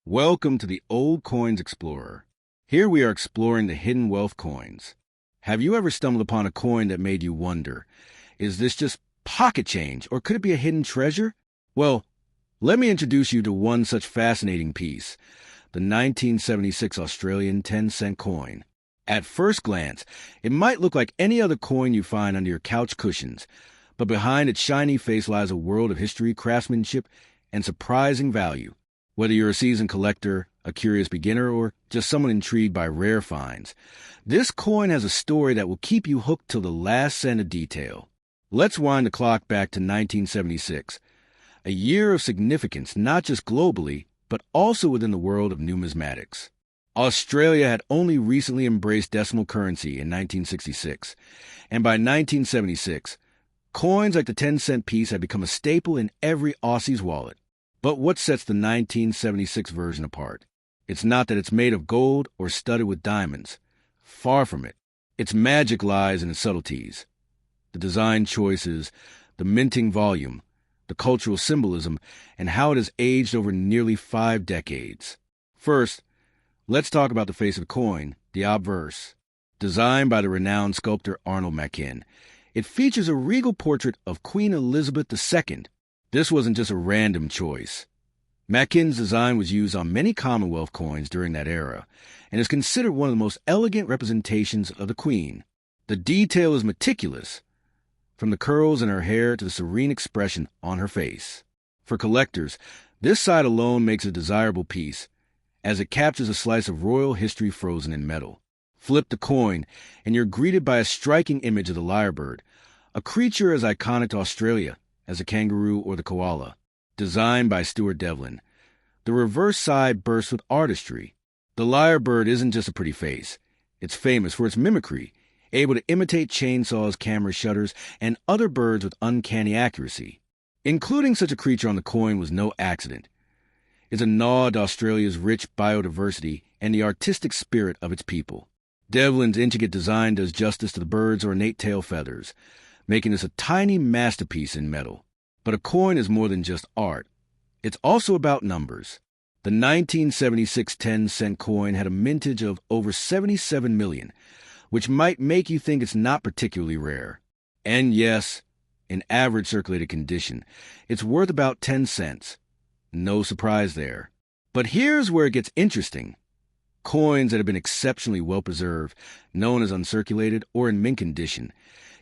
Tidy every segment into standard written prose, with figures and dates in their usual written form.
Welcome to the Old Coins Explorer. Here we are exploring the hidden wealth coins. Have you ever stumbled upon a coin that made you wonder, is this just pocket change or could it be a hidden treasure? Well, let me introduce you to one such fascinating piece, the 1976 Australian 10-cent coin. At first glance, it might look like any other coin you find under your couch cushions, but behind its shiny face lies a world of history, craftsmanship, and surprising value. Whether you're a seasoned collector, a curious beginner, or just someone intrigued by rare finds, this coin has a story that will keep you hooked till the last cent of detail. Let's wind the clock back to 1976, a year of significance not just globally, but also within the world of numismatics. Australia had only recently embraced decimal currency in 1966, and by 1976, coins like the 10-cent piece had become a staple in every Aussie's wallet. But what sets the 1976 version apart? It's not that it's made of gold or studded with diamonds. Far from it. Its magic lies in its subtleties. The design choices, the minting volume, the cultural symbolism, and how it has aged over nearly 5 decades. First, let's talk about the face of the coin, the obverse. Designed by the renowned sculptor Arnold Machin, it features a regal portrait of Queen Elizabeth II. This wasn't just a random choice. Machin's design was used on many Commonwealth coins during that era, and is considered one of the most elegant representations of the Queen. The detail is meticulous, from the curls in her hair to the serene expression on her face. For collectors, this side alone makes a desirable piece, as it captures a slice of royal history frozen in metal. Flip the coin, and you're greeted by a striking image of the lyrebird, a creature as iconic to Australia as a kangaroo or the koala. Designed by Stuart Devlin, the reverse side bursts with artistry. The lyrebird isn't just a pretty face. It's famous for its mimicry, able to imitate chainsaws, camera shutters, and other birds with uncanny accuracy. Including such a creature on the coin was no accident. It's a nod to Australia's rich biodiversity and the artistic spirit of its people. Devlin's intricate design does justice to the bird's ornate tail feathers, making this a tiny masterpiece in metal. But a coin is more than just art. It's also about numbers. The 1976 10-cent coin had a mintage of over 77 million, which might make you think it's not particularly rare. And yes, in average circulated condition, it's worth about 10 cents. No surprise there. But here's where it gets interesting. Coins that have been exceptionally well preserved, known as uncirculated or in mint condition,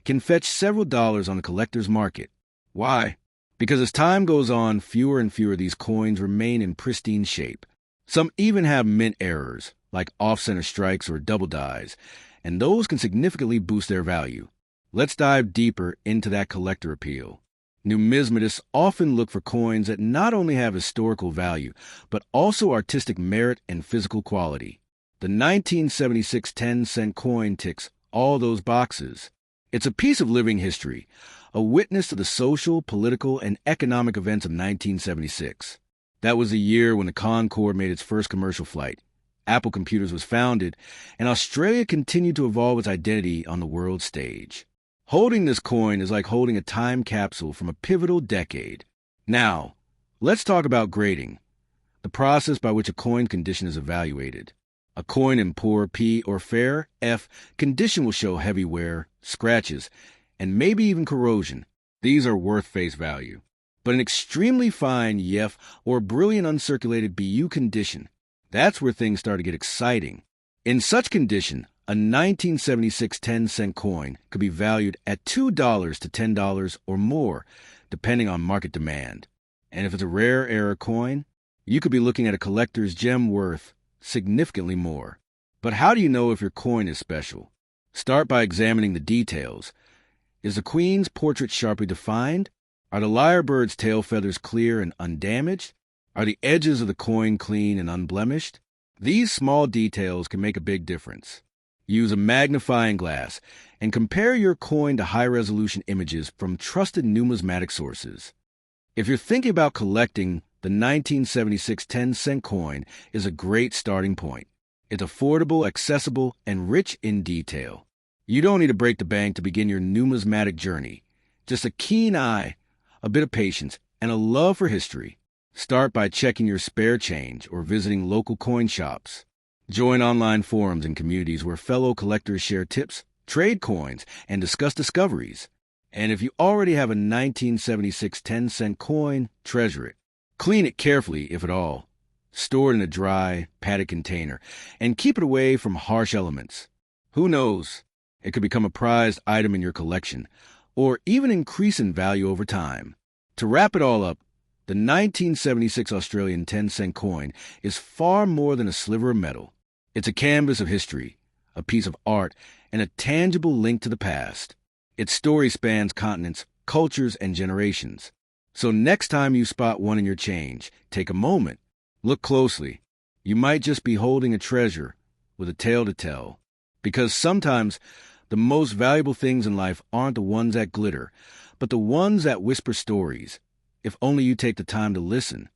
can fetch several dollars on the collector's market. Why? Because as time goes on, fewer and fewer of these coins remain in pristine shape. Some even have mint errors, like off-center strikes or double dies, and those can significantly boost their value. Let's dive deeper into that collector appeal. Numismatists often look for coins that not only have historical value, but also artistic merit and physical quality. The 1976 10-cent coin ticks all those boxes. It's a piece of living history, a witness to the social, political, and economic events of 1976. That was the year when the Concorde made its first commercial flight, Apple Computers was founded, and Australia continued to evolve its identity on the world stage. Holding this coin is like holding a time capsule from a pivotal decade. Now, let's talk about grading, the process by which a coin condition is evaluated. A coin in poor P or fair F condition will show heavy wear, scratches, and maybe even corrosion. These are worth face value. But an extremely fine YEF or brilliant uncirculated BU condition, that's where things start to get exciting. In such condition, a 1976 10-cent coin could be valued at $2 to $10 or more, depending on market demand. And if it's a rare era coin, you could be looking at a collector's gem worth significantly more. But how do you know if your coin is special? Start by examining the details. Is the Queen's portrait sharply defined? Are the lyrebird's tail feathers clear and undamaged? Are the edges of the coin clean and unblemished? These small details can make a big difference. Use a magnifying glass and compare your coin to high-resolution images from trusted numismatic sources. If you're thinking about collecting, the 1976 10-cent coin is a great starting point. It's affordable, accessible, and rich in detail. You don't need to break the bank to begin your numismatic journey. Just a keen eye, a bit of patience, and a love for history. Start by checking your spare change or visiting local coin shops. Join online forums and communities where fellow collectors share tips, trade coins, and discuss discoveries. And if you already have a 1976 10-cent coin, treasure it. Clean it carefully, if at all. Store it in a dry, padded container, and keep it away from harsh elements. Who knows? It could become a prized item in your collection, or even increase in value over time. To wrap it all up, the 1976 Australian 10-cent coin is far more than a sliver of metal. It's a canvas of history, a piece of art, and a tangible link to the past. Its story spans continents, cultures, and generations. So next time you spot one in your change, take a moment. Look closely. You might just be holding a treasure with a tale to tell. Because sometimes the most valuable things in life aren't the ones that glitter, but the ones that whisper stories, if only you take the time to listen.